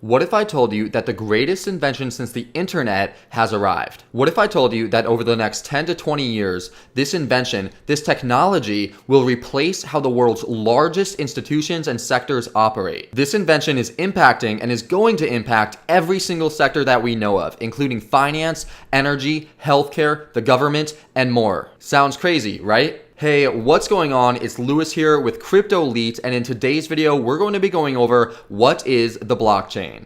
What if I told you that the greatest invention since the internet has arrived? What if I told you that over the next 10 to 20 years, this invention, this technology will replace how the world's largest institutions and sectors operate? This invention is impacting and is going to impact every single sector that we know of, including finance, energy, healthcare, the government, and more. Sounds crazy, right? Hey, what's going on? It's Lewis here with Crypto Elite, and in today's video, we're going to be going over what is the blockchain.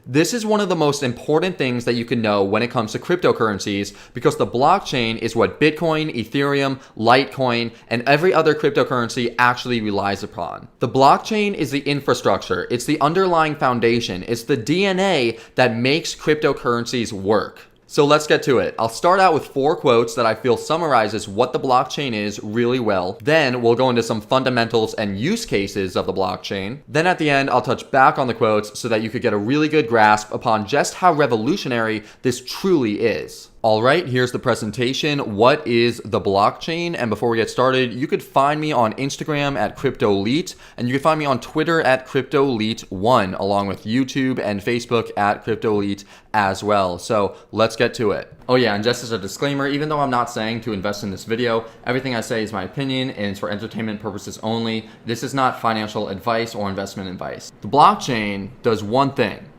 This is one of the most important things that you can know when it comes to cryptocurrencies, because the blockchain is what Bitcoin, Ethereum, Litecoin, and every other cryptocurrency actually relies upon. The blockchain is the infrastructure, it's the underlying foundation, it's the DNA that makes cryptocurrencies work. So let's get to it. I'll start out with 4 quotes that I feel summarizes what the blockchain is really well. Then we'll go into some fundamentals and use cases of the blockchain. Then at the end, I'll touch back on the quotes so that you could get a really good grasp upon just how revolutionary this truly is. All right, here's the presentation. What is the blockchain? And before we get started, you could find me on Instagram at Crypto Elite, and you can find me on Twitter at Crypto Elite 1, along with YouTube and Facebook at Crypto Elite as well. So let's get to it. Oh yeah, and just as a disclaimer, even though I'm not saying to invest in this video, everything I say is my opinion and it's for entertainment purposes only. This is not financial advice or investment advice. The blockchain does one thing.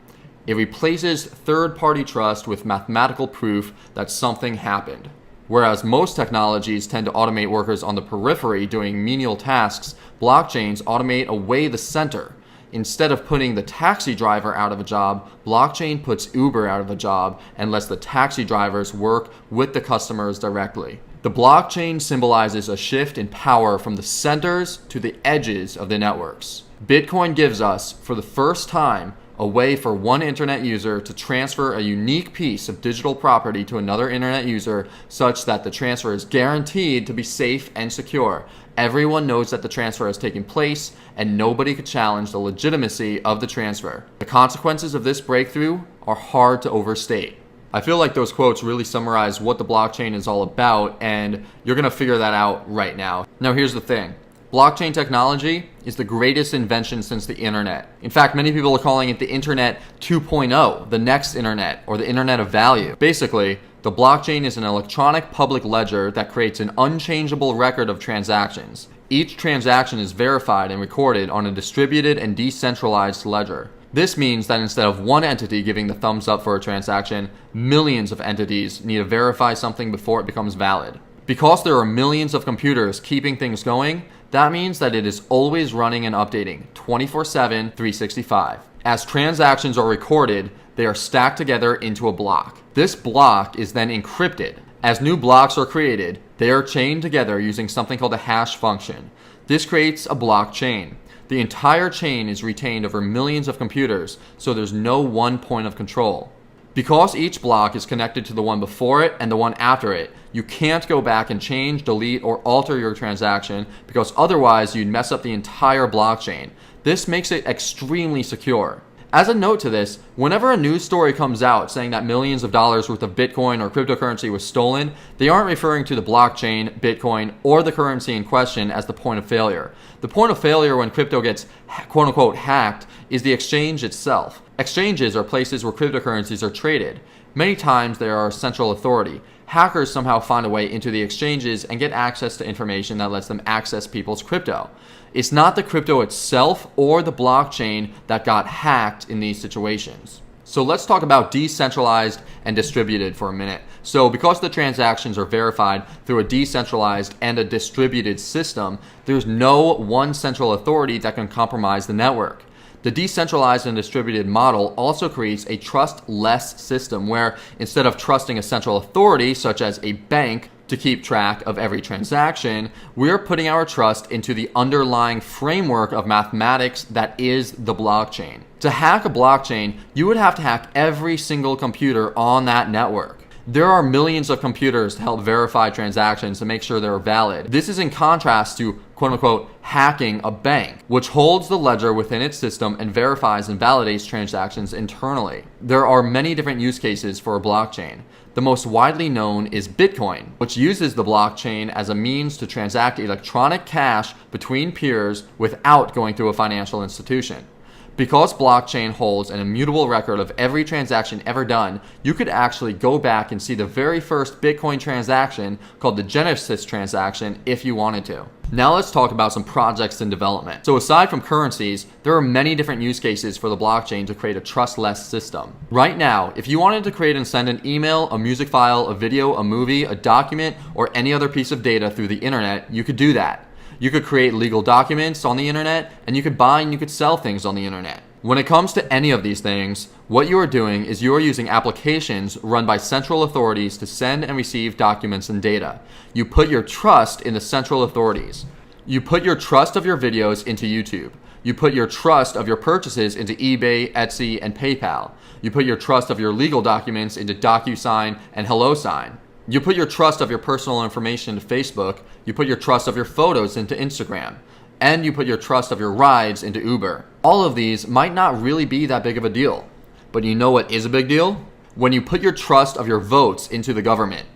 It replaces third-party trust with mathematical proof that something happened. Whereas most technologies tend to automate workers on the periphery doing menial tasks, blockchains automate away the center. Instead of putting the taxi driver out of a job, blockchain puts Uber out of a job and lets the taxi drivers work with the customers directly. The blockchain symbolizes a shift in power from the centers to the edges of the networks. Bitcoin gives us, for the first time, a way for one internet user to transfer a unique piece of digital property to another internet user such that the transfer is guaranteed to be safe and secure. Everyone knows that the transfer has taken place and nobody could challenge the legitimacy of the transfer. The consequences of this breakthrough are hard to overstate. I feel like those quotes really summarize what the blockchain is all about, and you're going to figure that out right now. Now here's the thing. Blockchain technology is the greatest invention since the internet. In fact, many people are calling it the Internet 2.0, the next internet, or the Internet of Value. Basically, the blockchain is an electronic public ledger that creates an unchangeable record of transactions. Each transaction is verified and recorded on a distributed and decentralized ledger. This means that instead of one entity giving the thumbs up for a transaction, millions of entities need to verify something before it becomes valid. Because there are millions of computers keeping things going, that means that it is always running and updating 24/7, 365. As transactions are recorded, they are stacked together into a block. This block is then encrypted. As new blocks are created, they are chained together using something called a hash function. This creates a blockchain. The entire chain is retained over millions of computers, so there's no one point of control. Because each block is connected to the one before it and the one after it, you can't go back and change, delete, or alter your transaction because otherwise you'd mess up the entire blockchain. This makes it extremely secure. As a note to this, whenever a news story comes out saying that millions of dollars worth of Bitcoin or cryptocurrency was stolen, they aren't referring to the blockchain, Bitcoin, or the currency in question as the point of failure. The point of failure when crypto gets quote-unquote hacked is the exchange itself. Exchanges are places where cryptocurrencies are traded. Many times they are a central authority. Hackers somehow find a way into the exchanges and get access to information that lets them access people's crypto. It's not the crypto itself or the blockchain that got hacked in these situations. So let's talk about decentralized and distributed for a minute. So because the transactions are verified through a decentralized and a distributed system, there's no one central authority that can compromise the network. The decentralized and distributed model also creates a trustless system where instead of trusting a central authority such as a bank to keep track of every transaction, we're putting our trust into the underlying framework of mathematics that is the blockchain. To hack a blockchain, you would have to hack every single computer on that network. There are millions of computers to help verify transactions to make sure they're valid. This is in contrast to quote-unquote hacking a bank, which holds the ledger within its system and verifies and validates transactions internally. There are many different use cases for a blockchain. The most widely known is Bitcoin, which uses the blockchain as a means to transact electronic cash between peers without going through a financial institution. Because blockchain holds an immutable record of every transaction ever done, you could actually go back and see the very first Bitcoin transaction called the Genesis transaction if you wanted to. Now let's talk about some projects in development. So aside from currencies, there are many different use cases for the blockchain to create a trustless system. Right now, if you wanted to create and send an email, a music file, a video, a movie, a document, or any other piece of data through the internet, you could do that. You could create legal documents on the internet, and you could buy and you could sell things on the internet. When it comes to any of these things, what you are doing is you are using applications run by central authorities to send and receive documents and data. You put your trust in the central authorities. You put your trust of your videos into YouTube. You put your trust of your purchases into eBay, Etsy, and PayPal. You put your trust of your legal documents into DocuSign and HelloSign. You put your trust of your personal information into Facebook. You put your trust of your photos into Instagram. And you put your trust of your rides into Uber. All of these might not really be that big of a deal. But you know what is a big deal? When you put your trust of your votes into the government.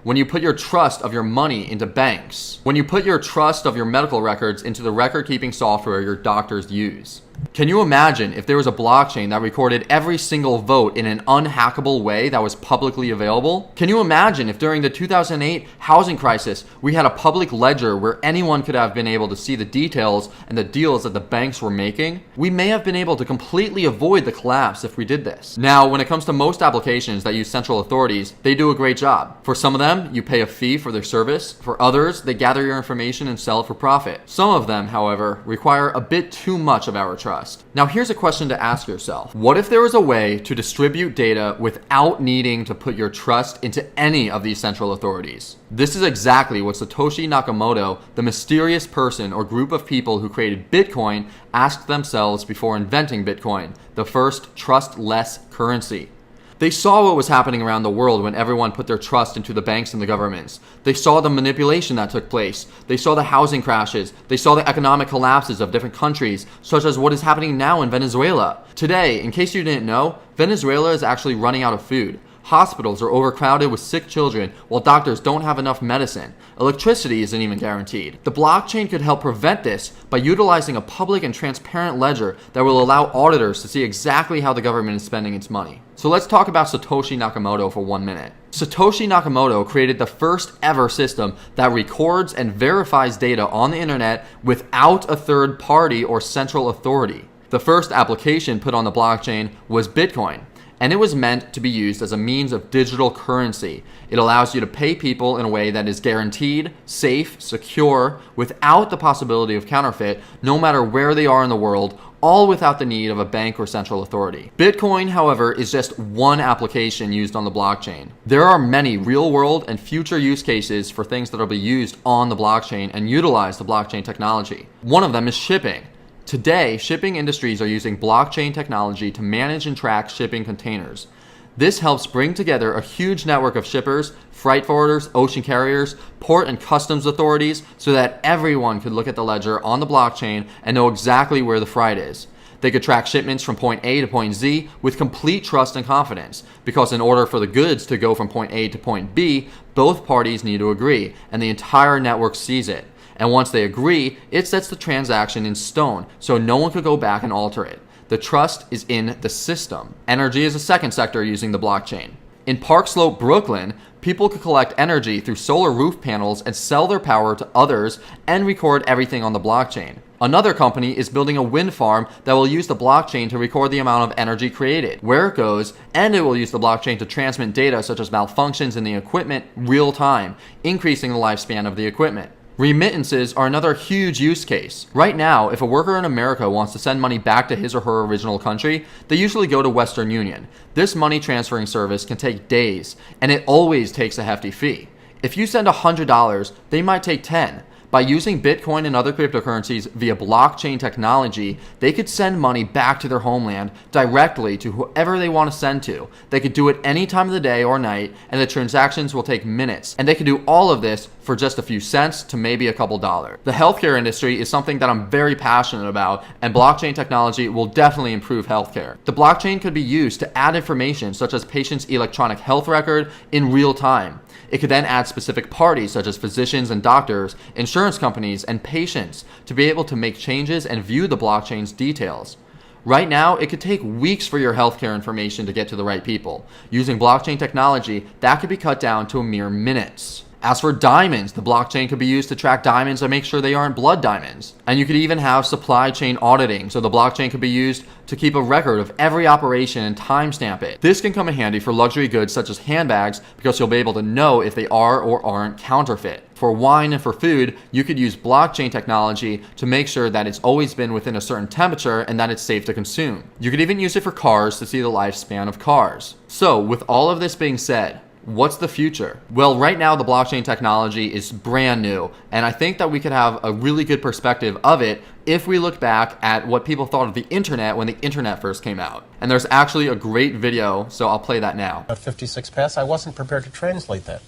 When you put your trust of your money into banks. When you put your trust of your medical records into the record-keeping software your doctors use. Can you imagine if there was a blockchain that recorded every single vote in an unhackable way that was publicly available? Can you imagine if during the 2008 housing crisis, we had a public ledger where anyone could have been able to see the details and the deals that the banks were making? We may have been able to completely avoid the collapse if we did this. Now, when it comes to most applications that use central authorities, they do a great job. For some of them, you pay a fee for their service. For others, they gather your information and sell it for profit. Some of them, however, require a bit too much of our trust. Now here's a question to ask yourself. What if there was a way to distribute data without needing to put your trust into any of these central authorities? This is exactly what Satoshi Nakamoto, the mysterious person or group of people who created Bitcoin, asked themselves before inventing Bitcoin, the first trustless currency. They saw what was happening around the world when everyone put their trust into the banks and the governments. They saw the manipulation that took place. They saw the housing crashes. They saw the economic collapses of different countries, such as what is happening now in Venezuela. Today, in case you didn't know, Venezuela is actually running out of food. Hospitals are overcrowded with sick children, while doctors don't have enough medicine. Electricity isn't even guaranteed. The blockchain could help prevent this by utilizing a public and transparent ledger that will allow auditors to see exactly how the government is spending its money. So let's talk about Satoshi Nakamoto for 1 minute. Satoshi Nakamoto created the first ever system that records and verifies data on the internet without a third party or central authority. The first application put on the blockchain was Bitcoin, and it was meant to be used as a means of digital currency. It allows you to pay people in a way that is guaranteed, safe, secure, without the possibility of counterfeit, no matter where they are in the world, all without the need of a bank or central authority. Bitcoin, however, is just one application used on the blockchain. There are many real-world and future use cases for things that will be used on the blockchain and utilize the blockchain technology. One of them is shipping. Today, shipping industries are using blockchain technology to manage and track shipping containers. This helps bring together a huge network of shippers, freight forwarders, ocean carriers, port and customs authorities, so that everyone could look at the ledger on the blockchain and know exactly where the freight is. They could track shipments from point A to point Z with complete trust and confidence, because in order for the goods to go from point A to point B, both parties need to agree, and the entire network sees it. And once they agree, it sets the transaction in stone, so no one could go back and alter it. The trust is in the system. Energy is a second sector using the blockchain. In Park Slope, Brooklyn, people could collect energy through solar roof panels and sell their power to others and record everything on the blockchain. Another company is building a wind farm that will use the blockchain to record the amount of energy created, where it goes, and it will use the blockchain to transmit data such as malfunctions in the equipment real time, increasing the lifespan of the equipment. Remittances are another huge use case. Right now, if a worker in America wants to send money back to his or her original country, they usually go to Western Union. This money transferring service can take days, and it always takes a hefty fee. If you send $100, they might take 10. By using Bitcoin and other cryptocurrencies via blockchain technology, they could send money back to their homeland directly to whoever they want to send to. They could do it any time of the day or night, and the transactions will take minutes. And they could do all of this for just a few cents to maybe a couple dollars. The healthcare industry is something that I'm very passionate about, and blockchain technology will definitely improve healthcare. The blockchain could be used to add information such as patient's electronic health record in real time. It could then add specific parties such as physicians and doctors, insurance companies, and patients to be able to make changes and view the blockchain's details. Right now, it could take weeks for your healthcare information to get to the right people. Using blockchain technology, that could be cut down to a mere minutes. As for diamonds, the blockchain could be used to track diamonds and make sure they aren't blood diamonds. And you could even have supply chain auditing, so the blockchain could be used to keep a record of every operation and timestamp it. This can come in handy for luxury goods such as handbags because you'll be able to know if they are or aren't counterfeit. For wine and for food, you could use blockchain technology to make sure that it's always been within a certain temperature and that it's safe to consume. You could even use it for cars to see the lifespan of cars. So, with all of this being said, what's the future? Well, right now the blockchain technology is brand new, and I think that we could have a really good perspective of it if we look back at what people thought of the internet when the internet first came out. And there's actually a great video, so I'll play that now. At 56 past, I wasn't prepared to translate that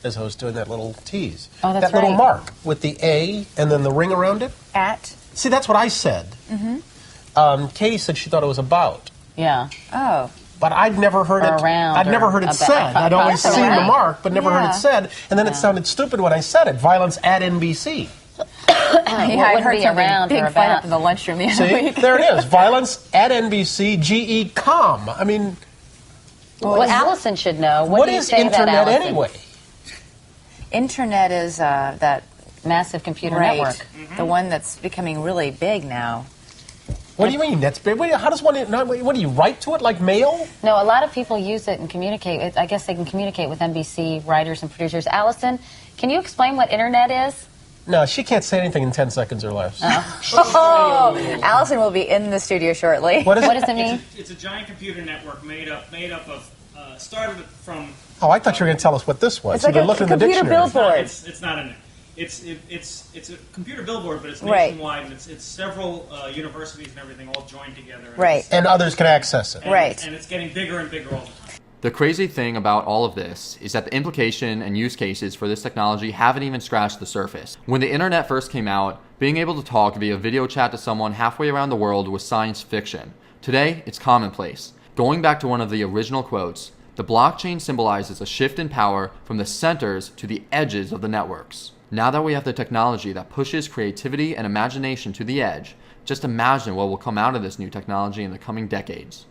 as I was doing that little tease. Oh, that's that little right. mark with the A and then the ring around it. At? See, that's what I said. Katie said she thought it was about. Yeah. Oh. But I'd never heard it. Around I'd never heard it said. I'd always that's seen the right. mark, but never heard Yeah. it said. And then it sounded stupid when I said it. Violence at NBC. I I heard be something around big or fight about. up in the lunchroom the other See, week. there it is. Violence at NBC. GE.com. I mean, Well, Allison should know. what do you is say to that, internet Allison? anyway? Internet is that Massive computer right, network. the one that's becoming really big now. What do you mean? That's big. How does one? What do you write to it like mail? No, a lot of people use it and communicate. I guess they can communicate with NBC writers and producers. Allison, can you explain what internet is? No, she can't say anything in 10 seconds or less. Oh, Allison will be in the studio shortly. What is What it? does it mean? It's a giant computer network made up of started from. Oh, I thought you were going to tell us what this was. It's like You've been a looking in the computer dictionary. billboard. It's not in. It's a computer billboard, but it's Right. nationwide, and it's several universities and everything all joined together. And Right. And others can access it. Right. And it's getting bigger and bigger all the time. The crazy thing about all of this is that the implication and use cases for this technology haven't even scratched the surface. When the internet first came out, being able to talk via video chat to someone halfway around the world was science fiction. Today, it's commonplace. Going back to one of the original quotes, the blockchain symbolizes a shift in power from the centers to the edges of the networks. Now that we have the technology that pushes creativity and imagination to the edge, just imagine what will come out of this new technology in the coming decades.